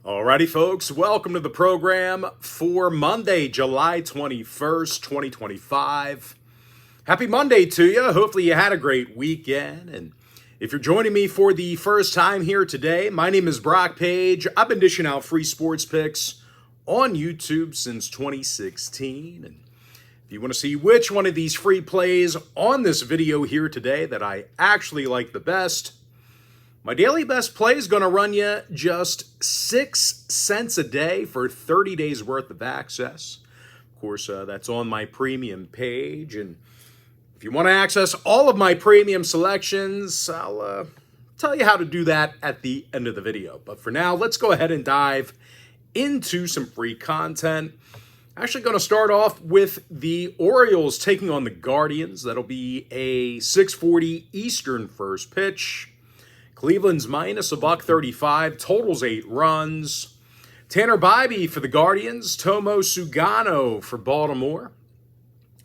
Alrighty, folks, welcome to the program for Monday, July 21st, 2025. Happy Monday to you. Hopefully you had a great weekend. And if you're joining me for the first time here today, my name is Brock Page. I've been dishing out free sports picks on YouTube since 2016. And if you want to see which one of these free plays on this video here today that I actually like the best, my daily best play is going to run you just 6 cents a day for 30 days worth of access. Of course, that's on my premium page. And if you want to access all of my premium selections, I'll tell you how to do that at the end of the video. But for now, let's go ahead and dive into some free content. Actually going to start off with the Orioles taking on the Guardians. That'll be a 6:40 Eastern first pitch. Cleveland's minus $1.35, totals 8 runs. Tanner Bybee for the Guardians, Tomo Sugano for Baltimore.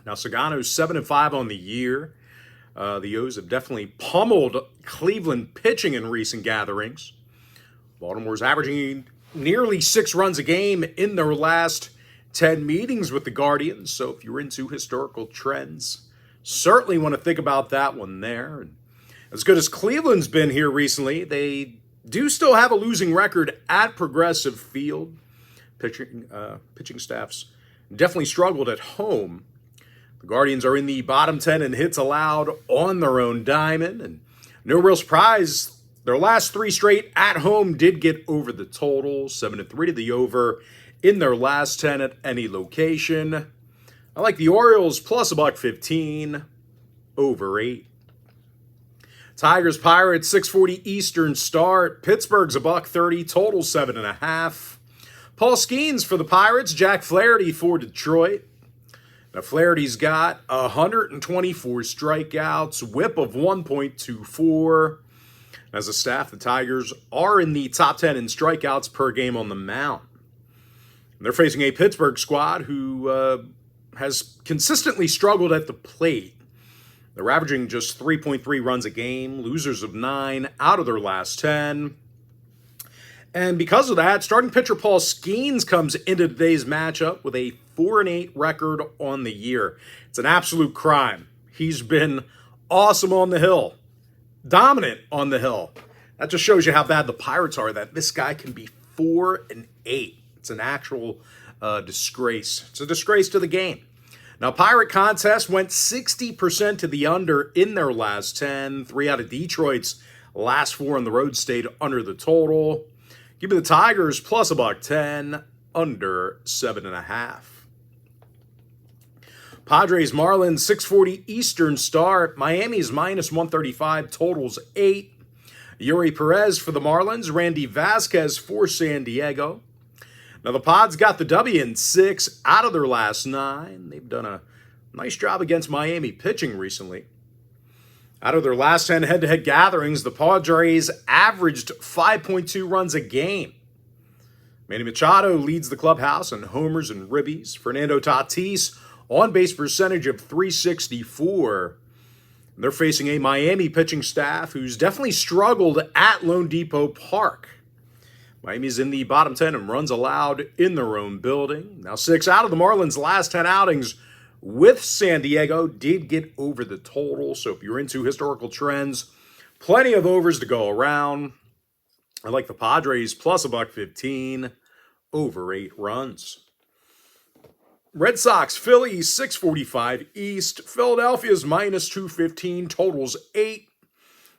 Now Sugano's 7-5 on the year. The O's have definitely pummeled Cleveland pitching in recent gatherings. Baltimore's averaging nearly 6 runs a game in their last 10 meetings with the Guardians. So if you're into historical trends, certainly want to think about that one there. As good as Cleveland's been here recently, they do still have a losing record at Progressive Field. Pitching staffs definitely struggled at home. The Guardians are in the bottom 10 in hits allowed on their own diamond. And no real surprise, their last 3 straight at home did get over the total. 7-3 to the over in their last 10 at any location. I like the Orioles plus $1.15, over 8. Tigers Pirates 6:40 Eastern start. Pittsburgh's $1.30, total 7.5. Paul Skeens for the Pirates, Jack Flaherty for Detroit. Now Flaherty's got 124 strikeouts, whip of 1.24. As a staff, the Tigers are in the top 10 in strikeouts per game on the mound. And they're facing a Pittsburgh squad who has consistently struggled at the plate. They're averaging just 3.3 runs a game, losers of 9 out of their last 10. And because of that, starting pitcher Paul Skeens comes into today's matchup with a 4-8 record on the year. It's an absolute crime. He's been awesome on the hill, dominant on the hill. That just shows you how bad the Pirates are, that this guy can be 4-8. It's an actual disgrace. It's a disgrace to the game. Now, Pirate contest went 60% to the under in their last 10. 3 out of Detroit's last 4 on the road stayed under the total. Give me the Tigers plus $1.10, under 7.5. Padres Marlins 6:40 Eastern start. Miami's minus 135, totals 8. Yuri Perez for the Marlins, Randy Vasquez for San Diego. Now, the Pods got the W in 6 out of their last 9. They've done a nice job against Miami pitching recently. Out of their last 10 head-to-head gatherings, the Padres averaged 5.2 runs a game. Manny Machado leads the clubhouse in homers and ribbies. Fernando Tatis, on-base percentage of .364. They're facing a Miami pitching staff who's definitely struggled at Lone Depot Park. Miami's in the bottom 10 in runs allowed in their own building. Now, 6 out of the Marlins' last 10 outings with San Diego did get over the total. So if you're into historical trends, plenty of overs to go around. I like the Padres plus $1.15, over 8 runs. Red Sox, Phillies, 6:45 East. Philadelphia's minus 215, totals 8.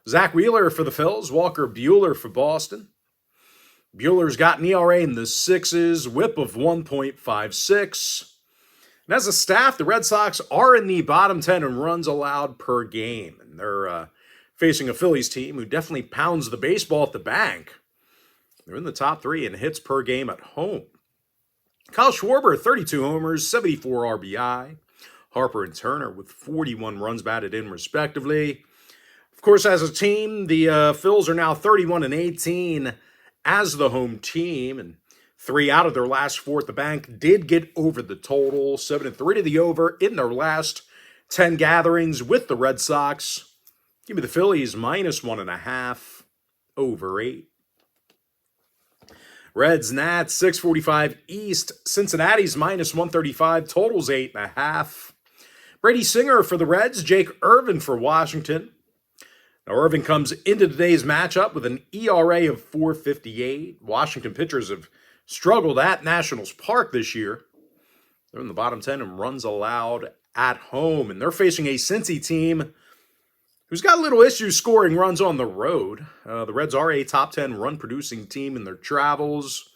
Zach Wheeler for the Phils, Walker Buehler for Boston. Buehler's got an ERA in the 6s, whip of 1.56. And as a staff, the Red Sox are in the bottom 10 in runs allowed per game. And they're facing a Phillies team who definitely pounds the baseball at the bank. They're in the top 3 in hits per game at home. Kyle Schwarber, 32 homers, 74 RBI. Harper and Turner with 41 runs batted in, respectively. Of course, as a team, the Phils are now 31-18 as the home team, and 3 out of their last 4 at the bank did get over the total. 7-3 to the over in their last 10 gatherings with the Red Sox. Give me the Phillies minus 1.5, over 8. Reds, Nats, 6:45 East. Cincinnati's minus 135, totals 8.5. Brady Singer for the Reds, Jake Irvin for Washington. Now, Irvin comes into today's matchup with an ERA of 4.58. Washington pitchers have struggled at Nationals Park this year. They're in the bottom 10 in runs allowed at home, and they're facing a Cincy team who's got a little issues scoring runs on the road. The Reds are a top 10 run-producing team in their travels.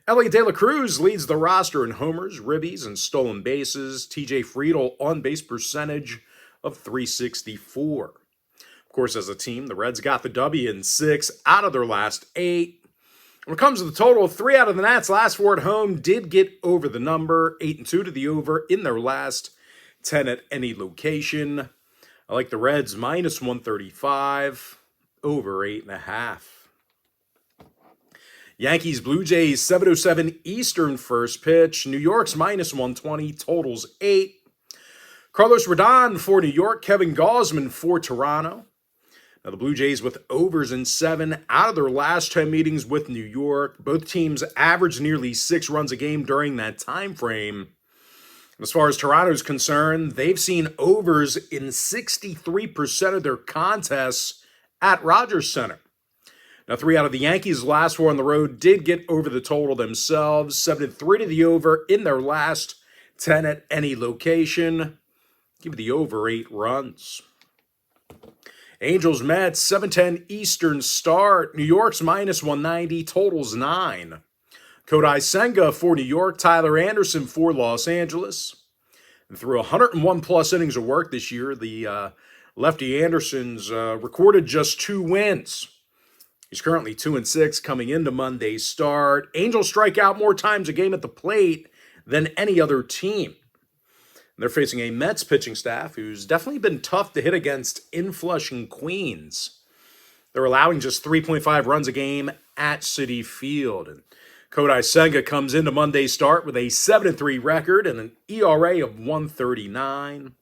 Elliot De La Cruz leads the roster in homers, ribbies, and stolen bases. TJ Friedl on-base percentage of .364. Of course, as a team, the Reds got the W in 6 out of their last 8. When it comes to the total, 3 out of the Nats' last 4 at home did get over the number, 8-2 to the over in their last 10 at any location. I like the Reds minus 135, over 8.5. Yankees, Blue Jays, 7:07 Eastern first pitch. New York's minus 120, totals 8. Carlos Rodon for New York, Kevin Gausman for Toronto. Now, the Blue Jays with overs in 7 out of their last 10 meetings with New York. Both teams averaged nearly 6 runs a game during that time frame. As far as Toronto's concerned, they've seen overs in 63% of their contests at Rogers Center. Now, 3 out of the Yankees' last 4 on the road did get over the total themselves. 7-3 to the over in their last 10 at any location. Give the over 8 runs. Angels, Mets, 7:10 Eastern start. New York's minus 190, totals 9. Kodai Senga for New York, Tyler Anderson for Los Angeles. And through 101-plus innings of work this year, the lefty Anderson's recorded just 2 wins. He's currently 2-6 coming into Monday's start. Angels strike out more times a game at the plate than any other team. They're facing a Mets pitching staff who's definitely been tough to hit against in Flushing, Queens. They're allowing just 3.5 runs a game at Citi Field. And Kodai Senga comes into Monday's start with a 7-3 record and an ERA of 1.39.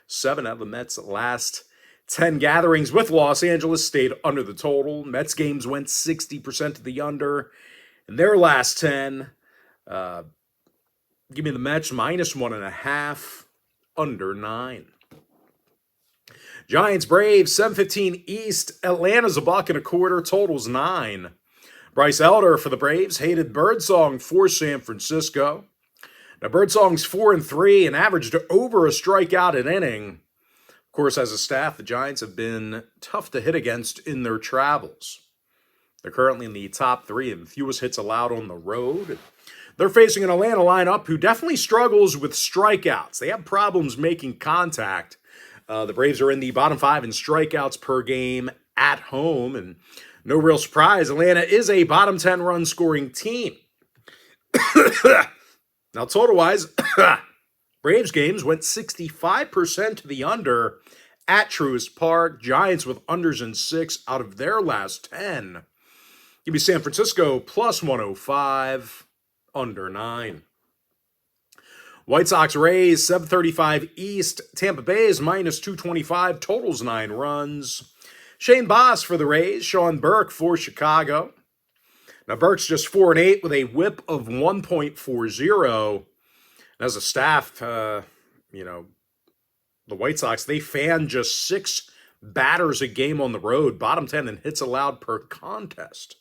7 out of the Mets' last 10 gatherings with Los Angeles stayed under the total. Mets games went 60% to the under. In their last 10, give me the Mets minus 1.5, under 9. Giants, Braves, 7:15 East. Atlanta's $1.25, totals 9. Bryce Elder for the Braves, hated Birdsong for San Francisco. Now, Birdsong's 4-3 and averaged over a strikeout an inning. Of course, as a staff, the Giants have been tough to hit against in their travels. They're currently in the top 3 in fewest hits allowed on the road. They're facing an Atlanta lineup who definitely struggles with strikeouts. They have problems making contact. The Braves are in the bottom 5 in strikeouts per game at home. And no real surprise, Atlanta is a bottom 10 run scoring team. Now, total-wise, Braves games went 65% to the under at Truist Park. Giants with unders in 6 out of their last 10. Give me San Francisco plus 105, under 9. White Sox, Rays, 7:35 East. Tampa Bay is minus 225, totals 9 runs. Shane Baz for the Rays, Sean Burke for Chicago. Now, Burke's just 4-8 with a whip of 1.40. As a staff, the White Sox, they fan just 6 batters a game on the road, bottom 10 in hits allowed per contest.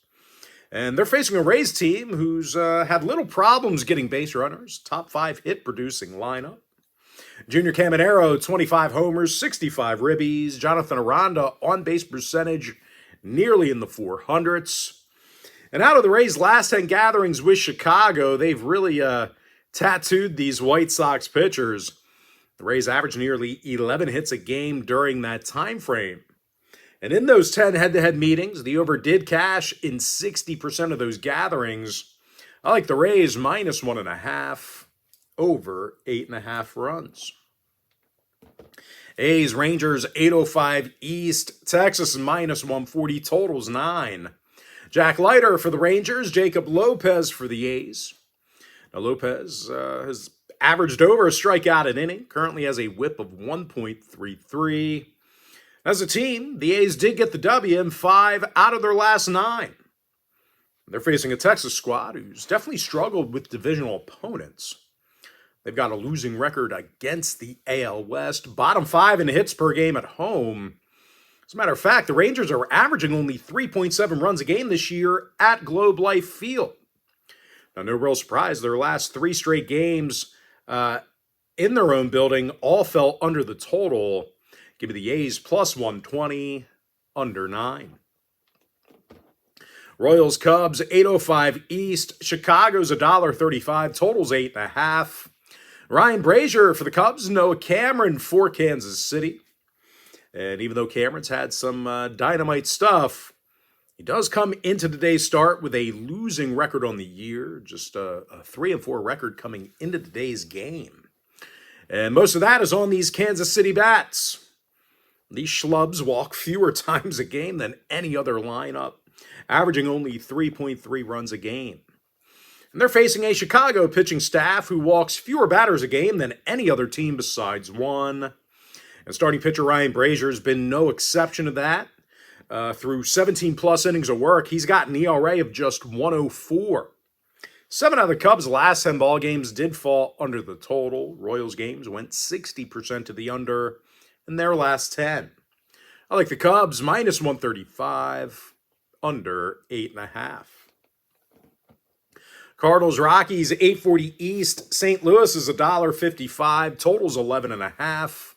And they're facing a Rays team who's had little problems getting base runners, top 5 hit-producing lineup. Junior Caminero, 25 homers, 65 ribbies. Jonathan Aranda, on-base percentage, nearly in the 400s. And out of the Rays' last 10 gatherings with Chicago, they've really tattooed these White Sox pitchers. The Rays averaged nearly 11 hits a game during that time frame. And in those 10 head-to-head meetings, the over did cash in 60% of those gatherings. I like the Rays minus 1.5, over 8.5 runs. A's, Rangers, 8:05 East. Texas minus 140, totals 9. Jack Leiter for the Rangers, Jacob Lopez for the A's. Now, Lopez has averaged over a strikeout an inning, currently has a whip of 1.33. As a team, the A's did get the W in 5 out of their last 9. They're facing a Texas squad who's definitely struggled with divisional opponents. They've got a losing record against the AL West, bottom 5 in hits per game at home. As a matter of fact, the Rangers are averaging only 3.7 runs a game this year at Globe Life Field. Now, no real surprise, their last 3 straight games in their own building all fell under the total. Give me the A's plus 120, under 9. Royals, Cubs, 8:05 East. Chicago's $1.35. Total's 8.5. Ryan Brazier for the Cubs. Noah Cameron for Kansas City. And even though Cameron's had some dynamite stuff, he does come into today's start with a losing record on the year. Just a 3-4 record coming into today's game. And most of that is on these Kansas City bats. These schlubs walk fewer times a game than any other lineup, averaging only 3.3 runs a game. And they're facing a Chicago pitching staff who walks fewer batters a game than any other team besides one. And starting pitcher Ryan Brazier has been no exception to that. Through 17-plus innings of work, he's got an ERA of just 1.04. 7 out of the Cubs' last 10 ball games did fall under the total. Royals games went 60% to the under in their last 10. I like the Cubs minus 135, under 8.5. Cardinals, Rockies, 8:40 East. St. Louis is $1.55. Total's 11.5.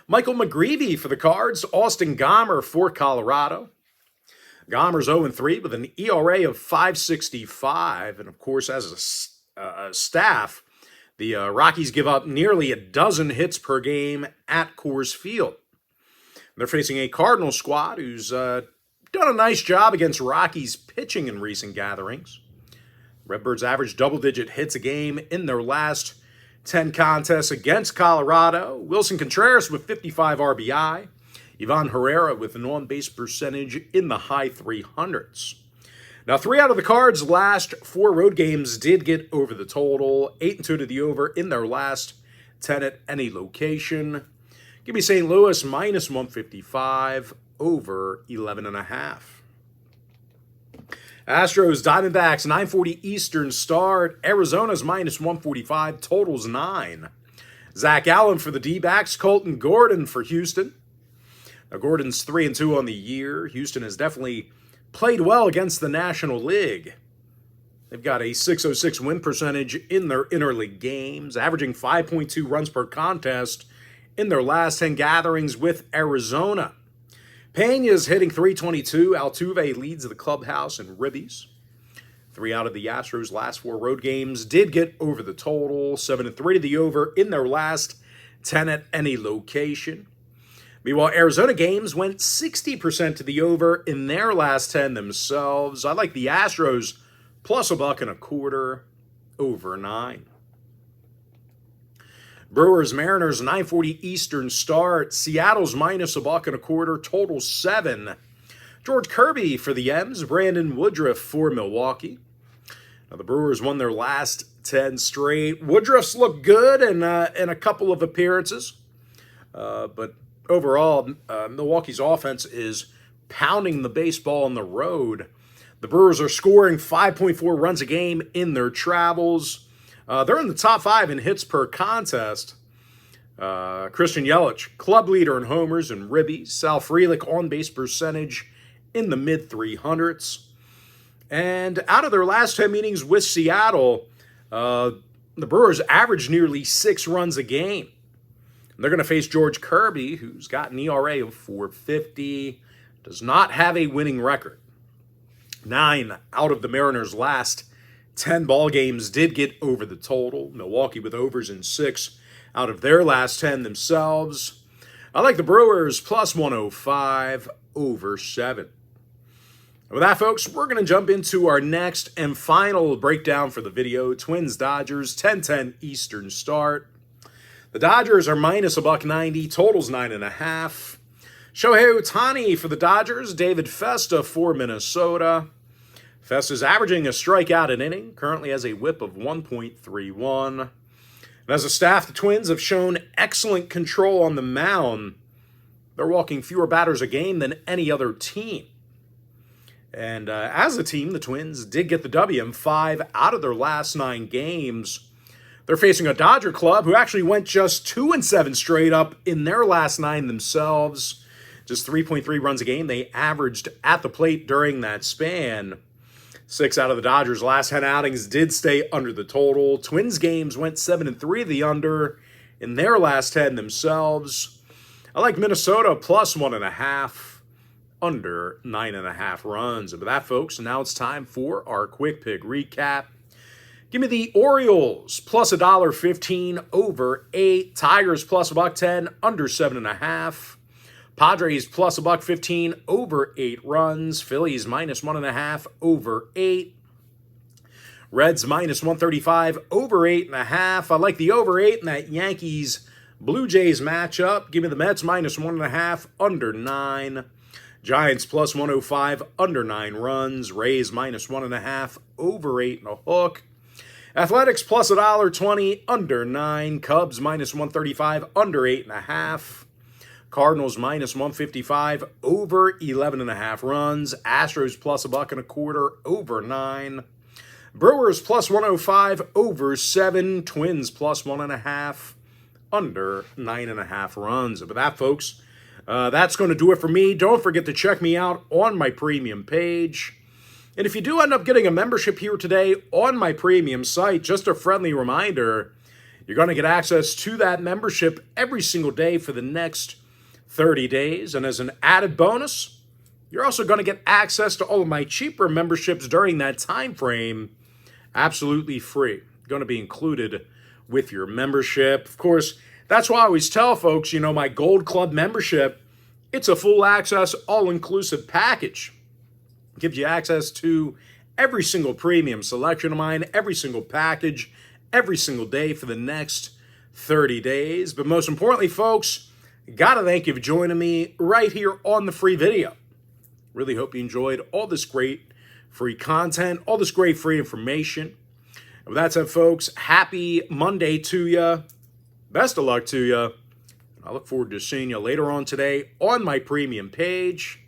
Michael McGreevy for the Cards. Austin Gomber for Colorado. Gomber's 0-3 with an ERA of 5.65. And, of course, as a staff, the Rockies give up nearly a dozen hits per game at Coors Field. They're facing a Cardinals squad who's done a nice job against Rockies pitching in recent gatherings. Redbirds average double-digit hits a game in their last 10 contests against Colorado. Wilson Contreras with 55 RBI. Ivan Herrera with an on-base percentage in the high 300s. Now, 3 out of the Cards' last 4 road games did get over the total. 8-2 to the over in their last 10 at any location. Give me St. Louis minus 155, over 11.5. Astros, Diamondbacks, 9:40 Eastern start. Arizona's minus 145, totals 9. Zach Allen for the D-backs, Colton Gordon for Houston. Now, Gordon's 3-2 on the year. Houston has definitely played well against the National League. They've got a .606 win percentage in their interleague games, averaging 5.2 runs per contest in their last 10 gatherings with Arizona. Pena's hitting .322. Altuve leads the clubhouse in ribbies. 3 out of the Astros' last 4 road games did get over the total. 7-3 to the over in their last 10 at any location. Meanwhile, Arizona games went 60% to the over in their last 10 themselves. I like the Astros plus $1.25, over 9. Brewers, Mariners, 9:40 Eastern start. Seattle's minus $1.25, total 7. George Kirby for the M's. Brandon Woodruff for Milwaukee. Now, the Brewers won their last 10 straight. Woodruff's looked good in a couple of appearances. But overall, Milwaukee's offense is pounding the baseball on the road. The Brewers are scoring 5.4 runs a game in their travels. They're in the top 5 in hits per contest. Christian Yelich, club leader in homers and ribbies. Sal Frelick on-base percentage in the mid-300s. And out of their last 10 meetings with Seattle, the Brewers averaged nearly 6 runs a game. And they're going to face George Kirby, who's got an ERA of 4.50, does not have a winning record. 9 out of the Mariners' last 10 ball games did get over the total. Milwaukee with overs in 6 out of their last 10 themselves. I like the Brewers plus 105, over 7. With that, folks, we're going to jump into our next and final breakdown for the video. Twins, Dodgers, 10:10 Eastern start. The Dodgers are minus $1.90, totals 9.5. Shohei Ohtani for the Dodgers, David Festa for Minnesota. Festa's averaging a strikeout an inning, currently has a whip of 1.31. And as a staff, the Twins have shown excellent control on the mound. They're walking fewer batters a game than any other team. And as a team, the Twins did get the W in 5 out of their last 9 games. They're facing a Dodger club who actually went just 2-7 straight up in their last 9 themselves. Just 3.3 runs a game they averaged at the plate during that span. 6 out of the Dodgers' last 10 outings did stay under the total. Twins games went 7-3 the under in their last 10 themselves. I like Minnesota plus 1.5, under 9.5 runs. And with that, folks, now it's time for our quick pick recap. Give me the Orioles plus $1.15 over 8. Tigers plus $1.10 under 7.5. Padres plus $1.15 over 8 runs. Phillies minus 1.5 over 8. Reds minus 135 over 8.5. I like the over 8 in that Yankees Blue Jays matchup. Give me the Mets minus 1.5 under 9. Giants plus 105 under 9 runs. Rays minus 1.5 over 8.5. Athletics plus $1.20 under 9. Cubs minus 135 under 8.5. Cardinals minus 155 over 11.5 runs. Astros plus $1.25 over 9. Brewers plus 105 over 7. Twins plus 1.5 under 9.5 runs. And with that, folks, that's going to do it for me. Don't forget to check me out on my premium page. And if you do end up getting a membership here today on my premium site, just a friendly reminder, you're going to get access to that membership every single day for the next 30 days. And as an added bonus, you're also going to get access to all of my cheaper memberships during that time frame, absolutely free. Going to be included with your membership. Of course, that's why I always tell folks, my Gold Club membership, it's a full access, all-inclusive package. Gives you access to every single premium selection of mine, every single package, every single day for the next 30 days. But most importantly, folks, gotta thank you for joining me right here on the free video. Really hope you enjoyed all this great free content, all this great free information. And with that said, folks, happy Monday to you. Best of luck to you. I look forward to seeing you later on today on my premium page.